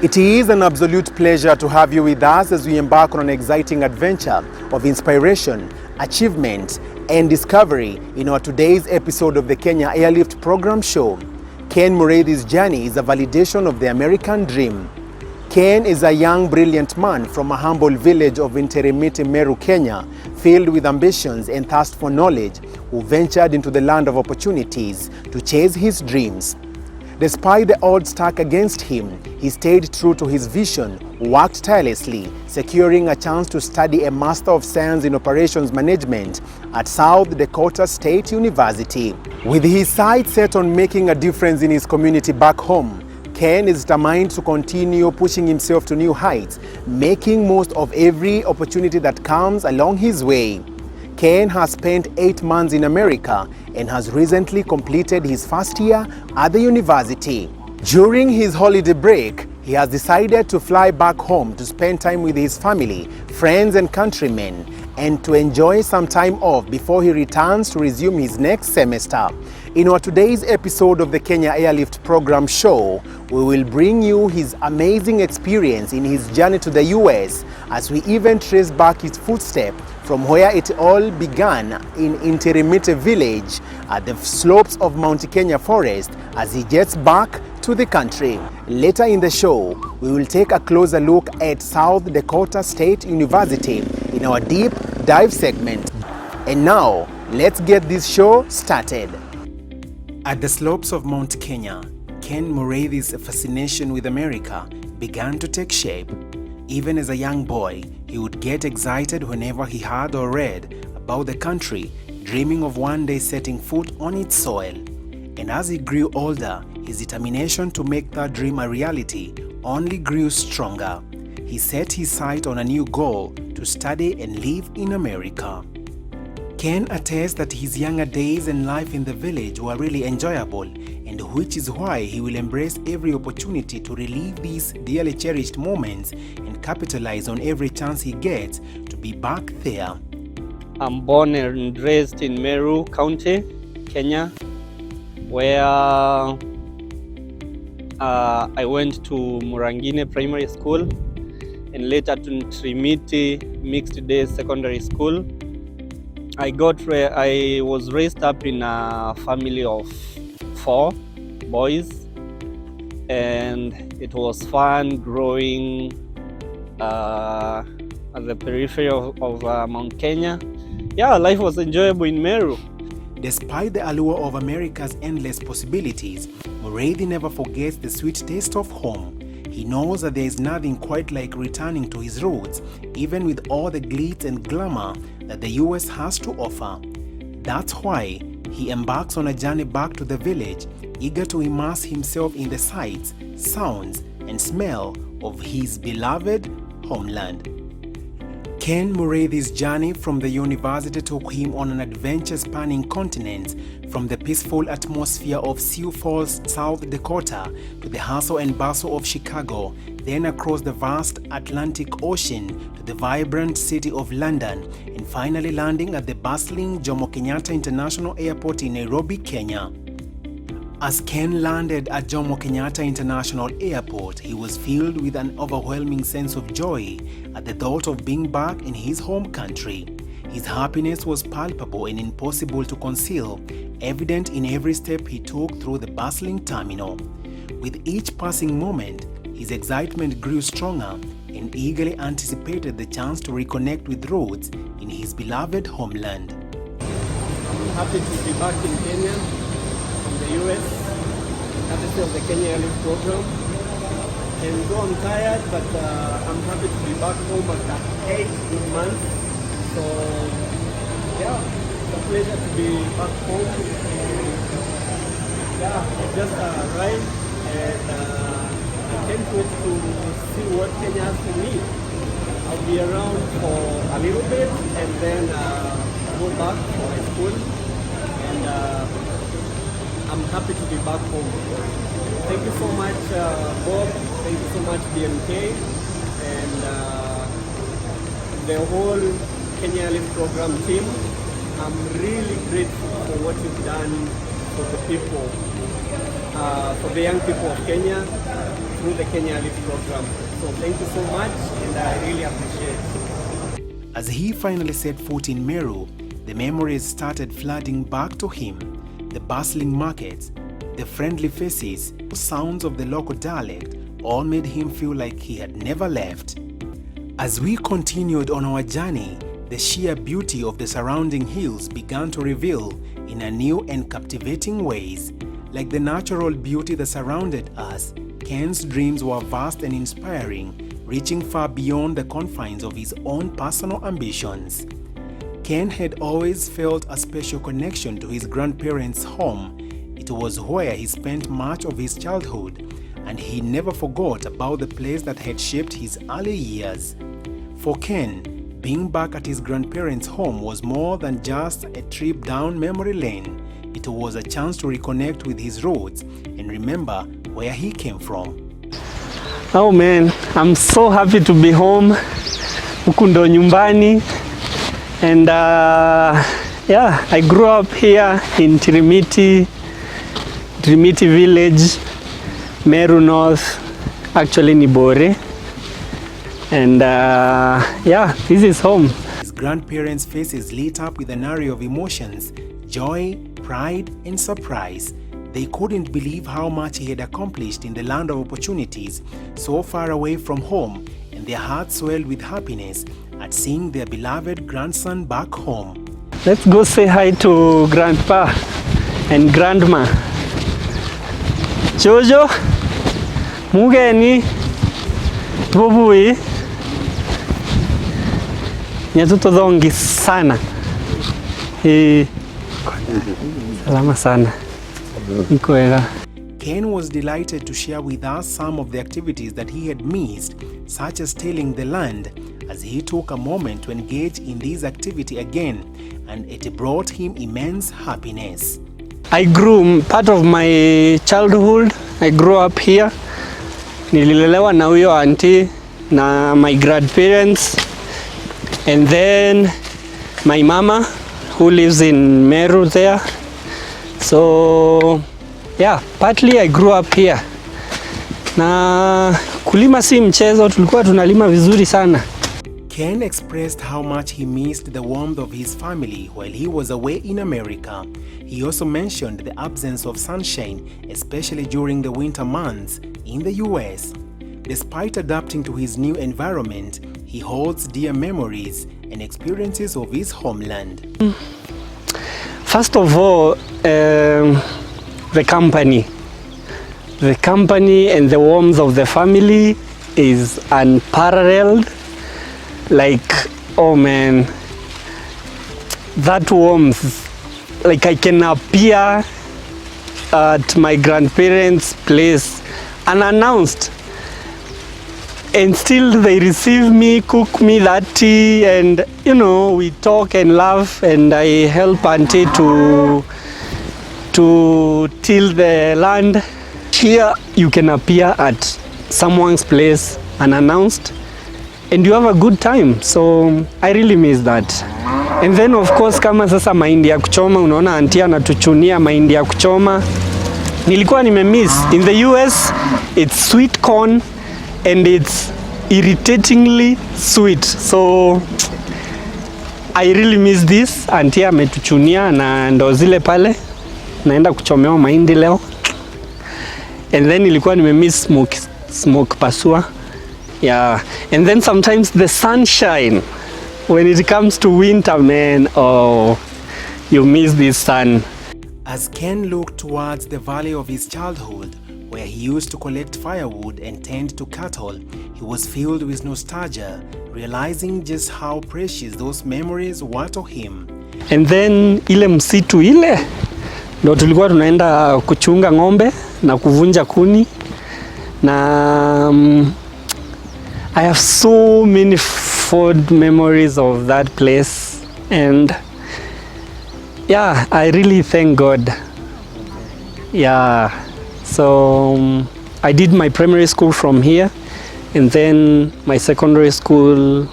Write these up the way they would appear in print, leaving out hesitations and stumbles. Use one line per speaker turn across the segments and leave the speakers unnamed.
It is an absolute pleasure to have you with us as we embark on an exciting adventure of inspiration, achievement, and discovery in our today's episode of the Kenya Airlift Program Show. Ken Muriithi's journey is a validation of the American dream. Ken is a young, brilliant man from a humble village of Ntirimiti, Meru, Kenya, filled with ambitions and thirst for knowledge, who ventured into the land of opportunities to chase his dreams. Despite the odds stacked against him, he stayed true to his vision, worked tirelessly, securing a chance to study a Master of Science in Operations Management at South Dakota State University. With his sights set on making a difference in his community back home, Ken is determined to continue pushing himself to new heights, making most of every opportunity that comes along his way. Ken has spent 8 months in America and has recently completed his first year at the university. During his holiday break, he has decided to fly back home to spend time with his family, friends and countrymen, and to enjoy some time off before he returns to resume his next semester. In our today's episode of the Kenya Airlift Program Show, we will bring you his amazing experience in his journey to the US, as we even trace back his footsteps from where it all began in Ntirimiti village at the slopes of Mount Kenya forest as he gets back to the country. Later in the show, we will take a closer look at South Dakota State University in our deep dive segment. And now, let's get this show started. At the slopes of Mount Kenya, Ken Muriithi's fascination with America began to take shape. Even as a young boy, he would get excited whenever he heard or read about the country, dreaming of one day setting foot on its soil. And as he grew older, his determination to make that dream a reality only grew stronger. He set his sight on a new goal: to study and live in America. Ken attests that his younger days and life in the village were really enjoyable, and which is why he will embrace every opportunity to relive these dearly cherished moments and capitalize on every chance he gets to be back there.
I'm born and raised in Meru County, Kenya, where I went to Murangine Primary School and later to Ntirimiti Mixed Day Secondary School. I was raised up in a family of 4 boys, and it was fun growing at the periphery of Mount Kenya. Yeah, life was enjoyable in Meru.
Despite the allure of America's endless possibilities, Muriithi never forgets the sweet taste of home. He knows that there is nothing quite like returning to his roots, even with all the glitz and glamour that the US has to offer. That's why he embarks on a journey back to the village, eager to immerse himself in the sights, sounds, and smell of his beloved homeland. Ken Muriithi's journey from the university took him on an adventure spanning continents, from the peaceful atmosphere of Sioux Falls, South Dakota, to the hustle and bustle of Chicago, then across the vast Atlantic Ocean to the vibrant city of London, and finally landing at the bustling Jomo Kenyatta International Airport in Nairobi, Kenya. As Ken landed at Jomo Kenyatta International Airport, he was filled with an overwhelming sense of joy at the thought of being back in his home country. His happiness was palpable and impossible to conceal, evident in every step he took through the bustling terminal. With each passing moment, his excitement grew stronger and eagerly anticipated the chance to reconnect with roots in his beloved homeland.
I'm happy to be back in Kenya from the US, courtesy of the Kenya Airlift Program. And though I'm tired, but I'm happy to be back home after 8 good months. So yeah, it's a pleasure to be back home. Yeah, I just arrived and I can't wait to see what Kenya has for me. I'll be around for a little bit and then go back for my school. And I'm happy to be back home. Thank you so much, Bob. Thank you so much, BMK, and the whole Kenya Airlift Program team. I'm really grateful for what you've done for the people. for the young people of Kenya through the Kenya Lift program. So thank you so much, and I really appreciate it.
As he finally set foot in Meru, the memories started flooding back to him. The bustling markets, the friendly faces, the sounds of the local dialect all made him feel like he had never left. As we continued on our journey, the sheer beauty of the surrounding hills began to reveal in a new and captivating ways. Like the natural beauty that surrounded us, Ken's dreams were vast and inspiring, reaching far beyond the confines of his own personal ambitions. Ken had always felt a special connection to his grandparents' home. It was where he spent much of his childhood, and he never forgot about the place that had shaped his early years. For Ken, being back at his grandparents' home was more than just a trip down memory lane. It was a chance to reconnect with his roots and remember where he came from.
Oh man, I'm so happy to be home. Huku ndo nyumbani. And yeah, I grew up here in Ntirimiti village, Meru North, actually Nibore. And yeah, this is home.
His grandparents' faces lit up with an array of emotions, joy, pride, and surprise. They couldn't believe how much he had accomplished in the land of opportunities, so far away from home, and their hearts swelled with happiness at seeing their beloved grandson back home.
Let's go say hi to Grandpa and Grandma. Jojo, mugeni, bubui, nyatuto dhongi sana. Salama sana.
Ken was delighted to share with us some of the activities that he had missed, such as tilling the land, as he took a moment to engage in this activity again, and it brought him immense happiness.
I grew part of my childhood. I grew up here. Nililelewa na huyo auntie na my grandparents, and then my mama who lives in Meru there. So yeah, partly I grew up here. Na kulima si mchezo, tulikuwa tunalima vizuri sana.
Ken expressed how much he missed the warmth of his family while he was away in America. He also mentioned the absence of sunshine, especially during the winter months in the US. Despite adapting to his new environment, he holds dear memories and experiences of his homeland.
First of all, the company and the warmth of the family is unparalleled. Like, oh man, that warmth, like I can appear at my grandparents' place unannounced, and still they receive me, cook me that tea, and you know, we talk and laugh, and I help auntie to till the land. Here you can appear at someone's place unannounced and you have a good time, so I really miss that. And then of course, kama sasa mahindi ya kuchoma, unaona auntie anatuchunia mahindi ya kuchoma, nilikuwa nimemiss. In the US it's sweet corn and it's irritatingly sweet, so I really miss this. Auntie ametuchunia na ndo zile pale naenda kuchomewa mahindi leo. And then nilikuwa nimemiss smoke pasua. Yeah, and then sometimes the sunshine. When it comes to winter, man, oh, you miss this sun.
As Ken looked towards the valley of his childhood, where he used to collect firewood and tend to cattle, he was filled with nostalgia, realizing just how precious those memories were to him.
And then ile msitu ile, ndo tulikuwa tunaenda kuchunga ng'ombe na kuvunja kuni. Na I have so many fond memories of that place, and yeah, I really thank God. Yeah, so I did my primary school from here, and then my secondary school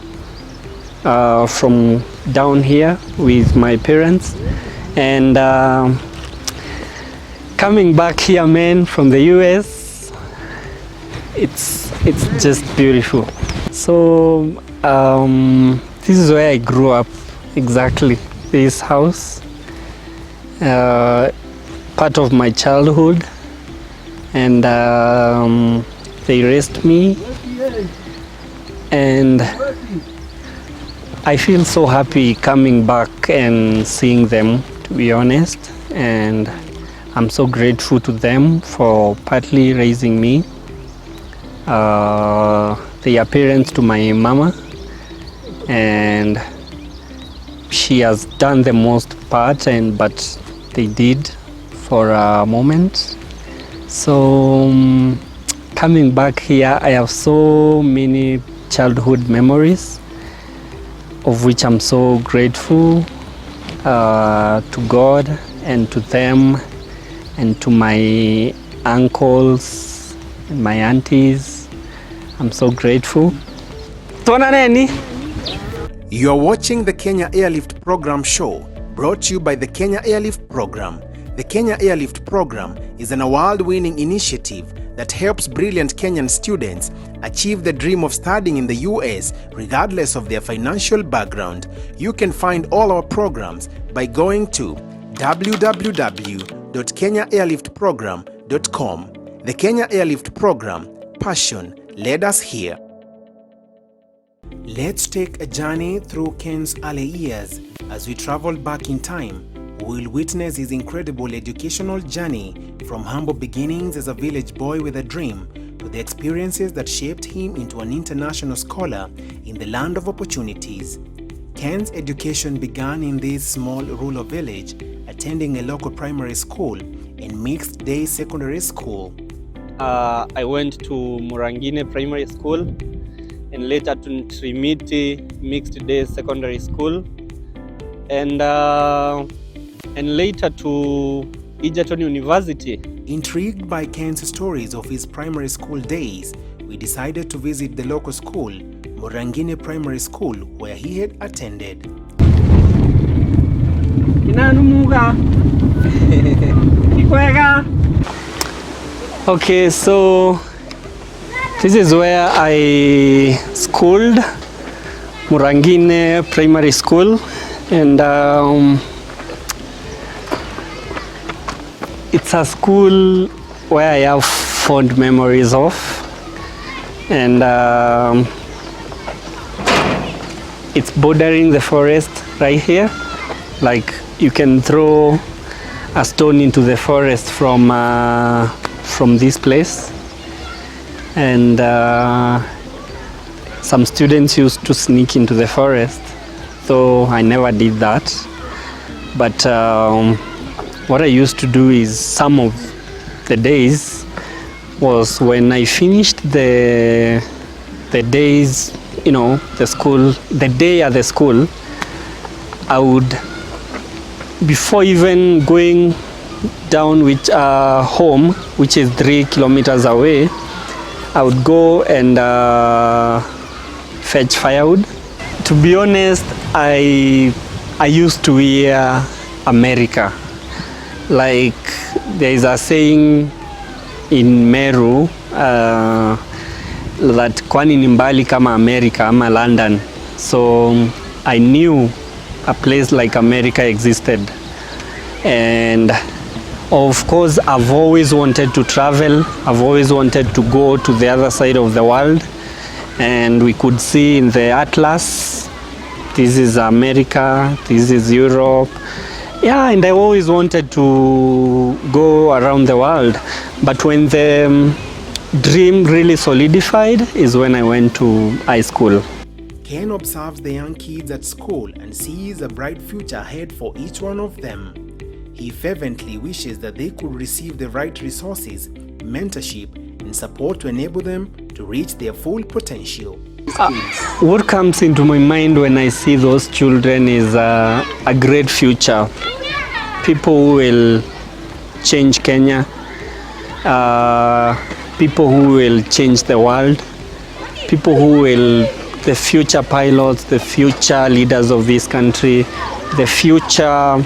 from down here with my parents. And Coming back here, man, from the US, it's just beautiful. So this is where I grew up, exactly. This house, part of my childhood, and they raised me, and I feel so happy coming back and seeing them, to be honest, and I'm so grateful to them for partly raising me. They are parents to my mama, and she has done the most part, but they did for a moment. So coming back here, I have so many childhood memories, of which I'm so grateful to God and to them and to my uncles and my aunties. I'm so grateful.
You are watching the Kenya Airlift Program show, brought to you by the Kenya Airlift Program. The Kenya Airlift Program is an award-winning initiative that helps brilliant Kenyan students achieve the dream of studying in the US regardless of their financial background. You can find all our programs by going to www.kenyaairliftprogram.com. The Kenya Airlift Program, passion led us here. Let's take a journey through Ken's early years. As we travel back in time, we'll witness his incredible educational journey from humble beginnings as a village boy with a dream to the experiences that shaped him into an international scholar in the land of opportunities. Ken's education began in this small rural village, attending a local primary school and mixed-day secondary school.
I went to Muriithi Primary School and later to Ntirimiti mixed-day secondary school, and later to Egerton University.
Intrigued by Ken's stories of his primary school days, we decided to visit the local school, Muriithi Primary School, where he had attended.
Okay, so this is where I schooled, Muriithi Primary School, and it's a school where I have fond memories of, and it's bordering the forest right here. Like, you can throw a stone into the forest from this place, and some students used to sneak into the forest, though I never did that. But what I used to do is, some of the days was when I finished the days, you know, the day at the school, I would, before even going down with home, which is 3 kilometers away, I would go and fetch firewood. To be honest, I used to hear America. Like, there is a saying in Meru that kwani ni mbali kama America ama London. So I knew a place like America existed, and of course I've always wanted to travel. I've always wanted to go to the other side of the world, and we could see in the atlas, this is America, this is Europe. Yeah, and I always wanted to go around the world. But when the dream really solidified is when I went to high school.
Ken observes the young kids at school and sees a bright future ahead for each one of them. He fervently wishes that they could receive the right resources, mentorship, and support to enable them to reach their full potential.
What comes into my mind when I see those children is a great future. People who will change Kenya, people who will change the world, people who will, the future pilots, the future leaders of this country, the future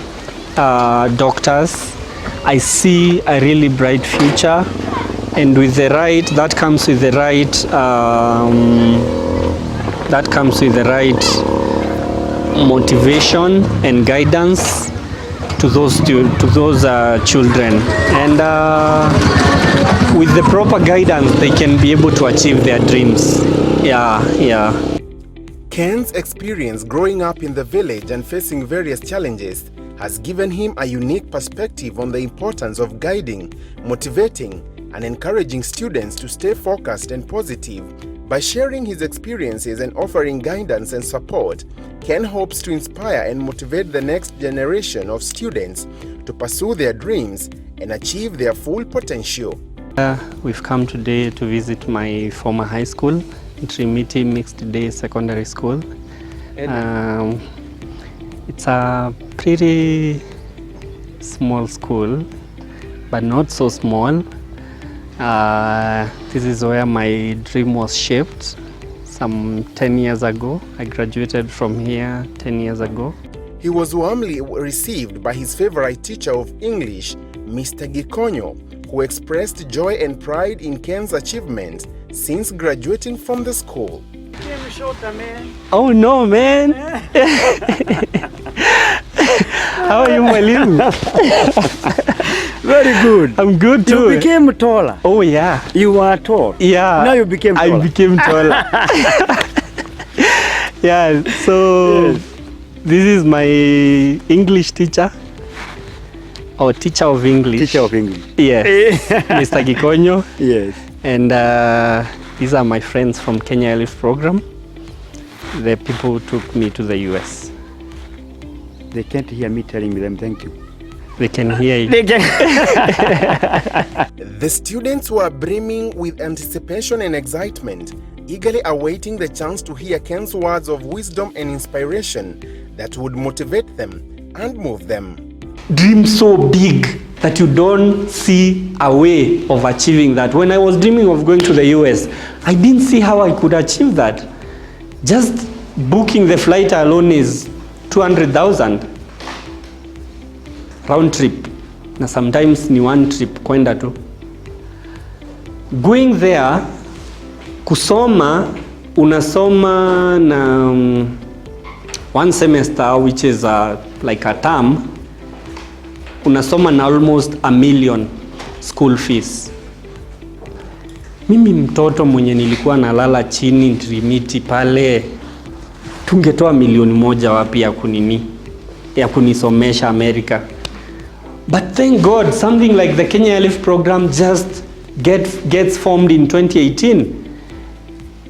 doctors I see a really bright future, and with the right, that comes with the right motivation and guidance to those children, and with the proper guidance they can be able to achieve their dreams. Yeah.
Ken's experience growing up in the village and facing various challenges has given him a unique perspective on the importance of guiding, motivating, and encouraging students to stay focused and positive. By sharing his experiences and offering guidance and support, Ken hopes to inspire and motivate the next generation of students to pursue their dreams and achieve their full potential.
We've come today to visit my former high school, Ntirimiti Mixed Day Secondary School. It's a pretty small school, but not so small. This is where my dream was shaped some 10 years ago. I graduated from here 10 years ago.
He was warmly received by his favorite teacher of English, Mr. Gikonyo, who expressed joy and pride in Ken's achievements since graduating from the school.
Oh no, man! How are you, Mwalimu?
Very good.
I'm good too.
You became taller.
Oh yeah.
You were tall.
Yeah.
Now you became taller.
I became taller. Yeah, so yes. This is my English teacher. Or teacher of English.
Teacher of English.
Yes. Mr. Gikonyo.
Yes.
And these are my friends from Kenya Lift program. The people who took me to the US.
They can't hear me telling them thank you.
They can hear you.
The students were brimming with anticipation and excitement, eagerly awaiting the chance to hear Ken's words of wisdom and inspiration that would motivate them and move them.
Dream so big that you don't see a way of achieving that. When I was dreaming of going to the US, I didn't see how I could achieve that. Just booking the flight alone is 200,000 round trip, na sometimes ni one trip kwenda tu. Going there, kusoma, unasoma na one semester, which is like a term, unasoma na almost $1 million school fees. Mimi mtoto mwenye nilikuwa nalala chini Ntirimiti pale, tungetoa $1,000,000 wapi ya kunisomesha America. But thank God, something like the Kenya Lift program just gets formed in 2018.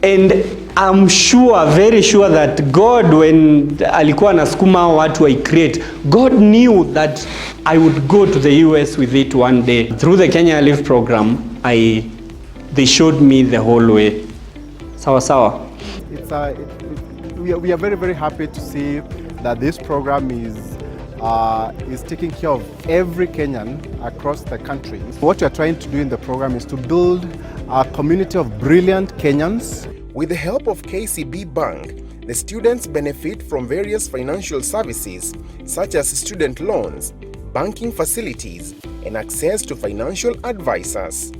And I'm sure, very sure that God, when alikuwa nasukuma watu I create, God knew that I would go to the US with it one day. Through the Kenya Lift program, they showed me the whole way. Sawa.
We are very, very happy to see that this program is taking care of every Kenyan across the country. What we are trying to do in the program is to build a community of brilliant Kenyans.
With the help of KCB Bank, the students benefit from various financial services such as student loans, banking facilities, and access to financial advisors.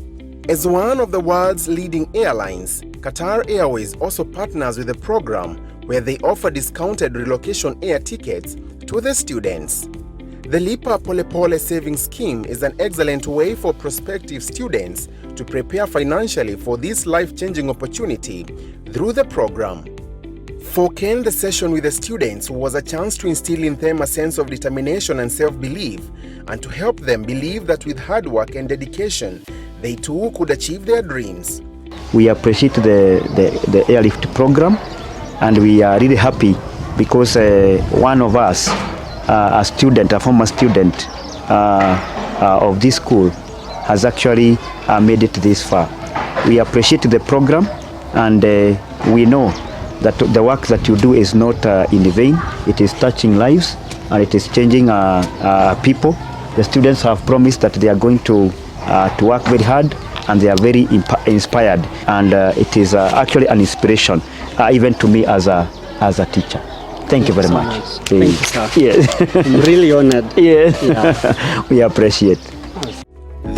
As one of the world's leading airlines, Qatar Airways also partners with the program where they offer discounted relocation air tickets to the students. The Lipa Pole Pole savings scheme is an excellent way for prospective students to prepare financially for this life-changing opportunity through the program. For Ken, the session with the students was a chance to instill in them a sense of determination and self-belief, and to help them believe that with hard work and dedication, they too could achieve their dreams.
We appreciate the airlift program, and we are really happy because one of us, a former student of this school, has actually made it this far. We appreciate the program, and we know that the work that you do is not in vain. It is touching lives, and it is changing people. The students have promised that they are going to work very hard, and they are very inspired, and it is actually an inspiration even to me as a teacher. Thank you very much.
Thank you, sir.
Yes.
I'm really honored.
Yes. Yeah. We appreciate.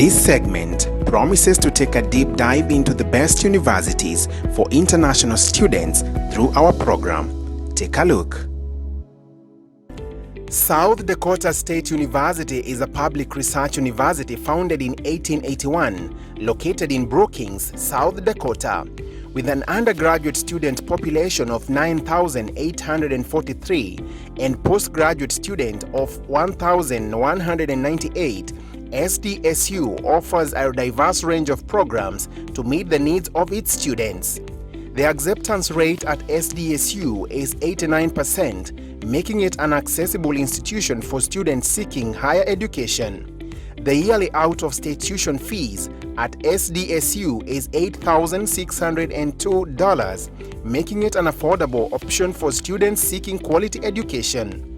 This segment promises to take a deep dive into the best universities for international students through our program. Take a look. South Dakota State University is a public research university founded in 1881, located in Brookings, South Dakota. With an undergraduate student population of 9,843 and postgraduate student of 1,198, SDSU offers a diverse range of programs to meet the needs of its students. The acceptance rate at SDSU is 89%, making it an accessible institution for students seeking higher education. The yearly out-of-state tuition fees at SDSU is $8,602, making it an affordable option for students seeking quality education.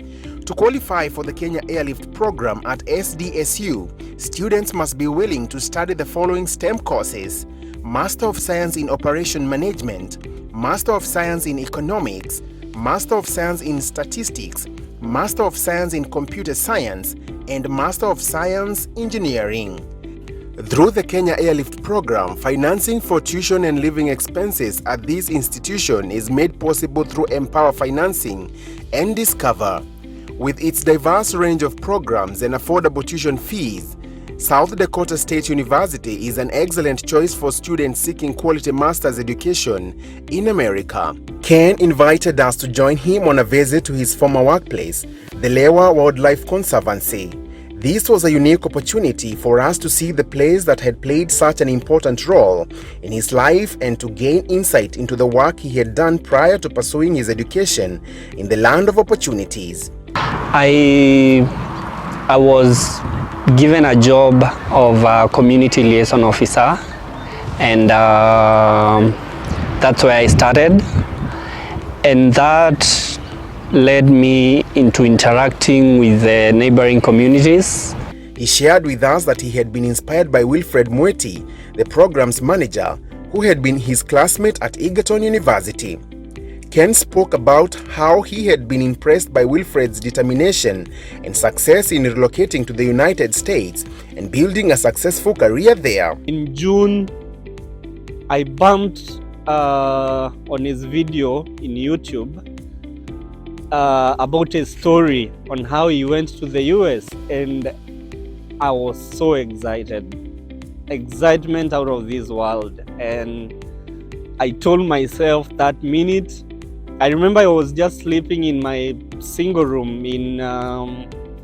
To qualify for the Kenya Airlift program at SDSU, students must be willing to study the following STEM courses: Master of Science in Operation Management, Master of Science in Economics, Master of Science in Statistics, Master of Science in Computer Science, and Master of Science Engineering. Through the Kenya Airlift program, financing for tuition and living expenses at this institution is made possible through Empower Financing and Discover. With its diverse range of programs and affordable tuition fees, South Dakota State University is an excellent choice for students seeking quality master's education in America. Ken invited us to join him on a visit to his former workplace, the Lewa Wildlife Conservancy. This was a unique opportunity for us to see the place that had played such an important role in his life and to gain insight into the work he had done prior to pursuing his education in the land of opportunities.
I was given a job of a community liaison officer, and that's where I started, and that led me into interacting with the neighboring communities.
He shared with us that he had been inspired by Bob Mwiti, the program's manager, who had been his classmate at Egerton University. Ken spoke about how he had been impressed by Wilfred's determination and success in relocating to the United States and building a successful career there.
In June, I bumped on his video in YouTube about a story on how he went to the US, and I was so excited. Excitement out of this world. And I told myself that minute, I remember I was just sleeping in my single room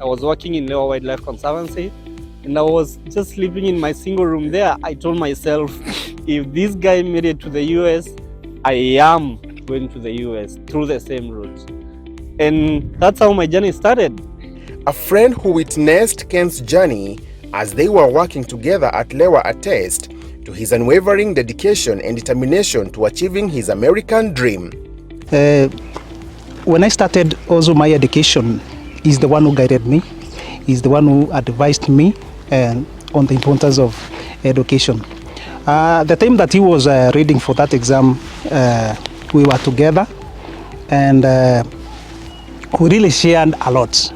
I was working in Lewa Wildlife Conservancy, and I was just sleeping in my single room there. I told myself, if this guy made it to the US, I am going to the US through the same route. And that's how my journey started.
A friend who witnessed Ken's journey as they were working together at Lewa attests to his unwavering dedication and determination to achieving his American dream.
When I started also my education, he's the one who guided me. He's the one who advised me on the importance of education. The time that he was reading for that exam, we were together, and we really shared a lot.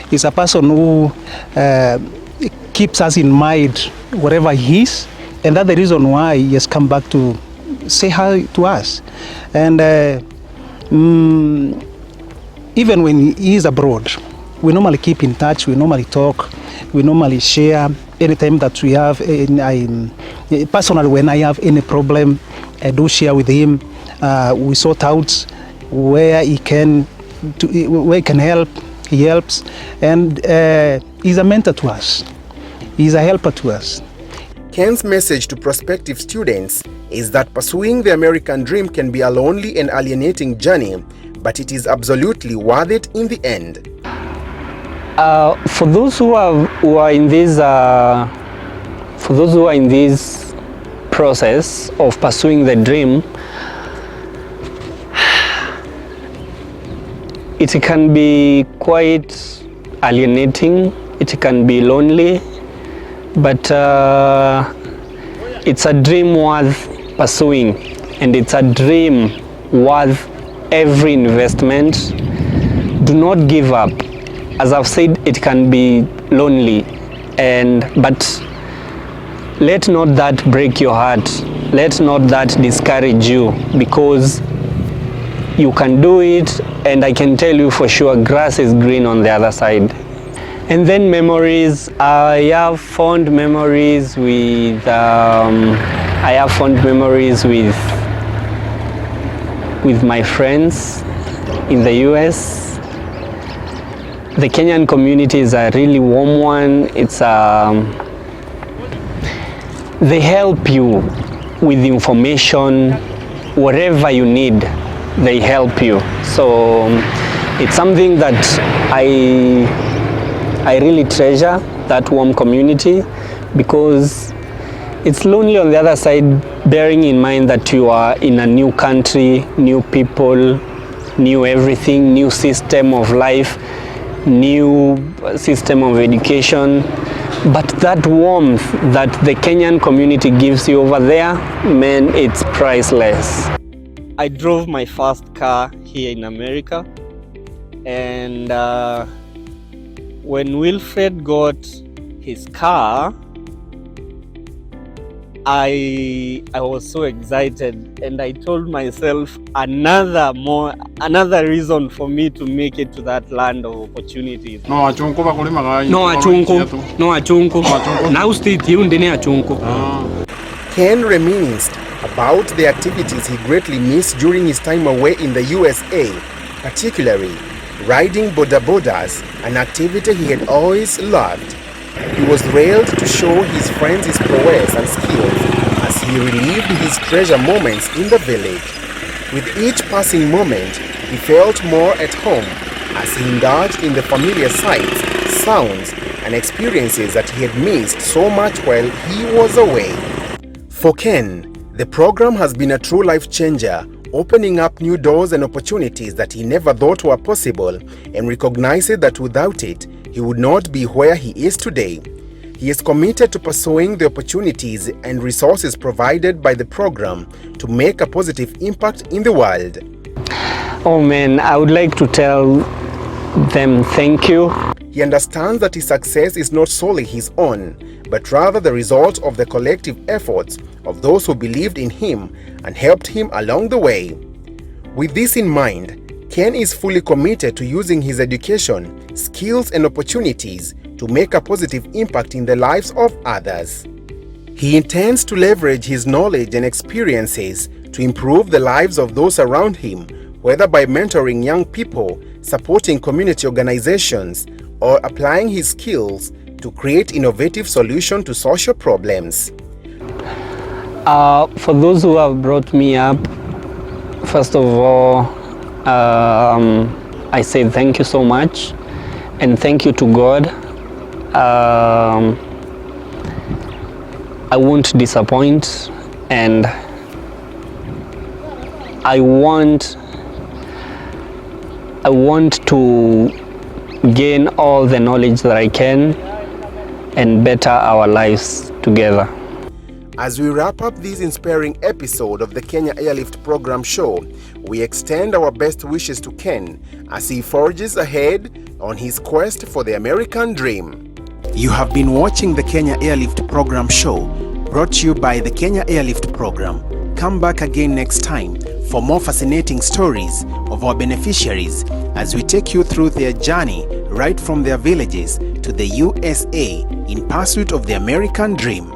He's a person who keeps us in mind wherever he is, and that's the reason why he has come back to say hi to us. And even when he is abroad, we normally keep in touch, we normally talk, we normally share anytime that we have. Personally, when I have any problem, I do share with him. We sort out where he can help, he helps, and he's a mentor to us. He's a helper to us.
Ken's message to prospective students is that pursuing the American dream can be a lonely and alienating journey, but it is absolutely worth it in the end.
For those who are in this process of pursuing the dream, it can be quite alienating, it can be lonely, but it's a dream worth pursuing, and it's a dream worth every investment. Do not give up. As I've said, it can be lonely, but let not that break your heart. Let not that discourage you, because you can do it, and I can tell you for sure grass is green on the other side. And then memories, I have fond memories with my friends in the US. The Kenyan community is a really warm one. It's they help you with information, whatever you need, they help you. So it's something that I really treasure, that warm community, because it's lonely on the other side, bearing in mind that you are in a new country, new people, new everything, new system of life, new system of education. But that warmth that the Kenyan community gives you over there, man, it's priceless. I drove my first car here in America, and when Wilfred got his car, I was so excited, and I told myself another reason for me to make it to that land of opportunities.
Now state
Ken reminisced about the activities he greatly missed during his time away in the USA, particularly riding boda bodas, an activity he had always loved. He was thrilled to show his friends his prowess and skills as he relived his treasure moments in the village. With each passing moment, he felt more at home as he indulged in the familiar sights, sounds, and experiences that he had missed so much while he was away. For Ken, the program has been a true life changer, opening up new doors and opportunities that he never thought were possible, and recognized that without it, he would not be where he is today. He is committed to pursuing the opportunities and resources provided by the program to make a positive impact in the world.
Oh man, I would like to tell them thank you.
He understands that his success is not solely his own, but rather the result of the collective efforts of those who believed in him and helped him along the way. With this in mind, Ken is fully committed to using his education, skills, and opportunities to make a positive impact in the lives of others. He intends to leverage his knowledge and experiences to improve the lives of those around him, whether by mentoring young people, supporting community organizations, or applying his skills to create innovative solutions to social problems.
For those who have brought me up, first of all, I say thank you so much, and thank you to God. I won't disappoint, and I want to gain all the knowledge that I can and better our lives together.
As we wrap up this inspiring episode of the Kenya Airlift Program Show, we extend our best wishes to Ken as he forges ahead on his quest for the American dream. You have been watching the Kenya Airlift Program Show, brought to you by the Kenya Airlift Program. Come back again next time for more fascinating stories of our beneficiaries as we take you through their journey right from their villages to the USA in pursuit of the American dream.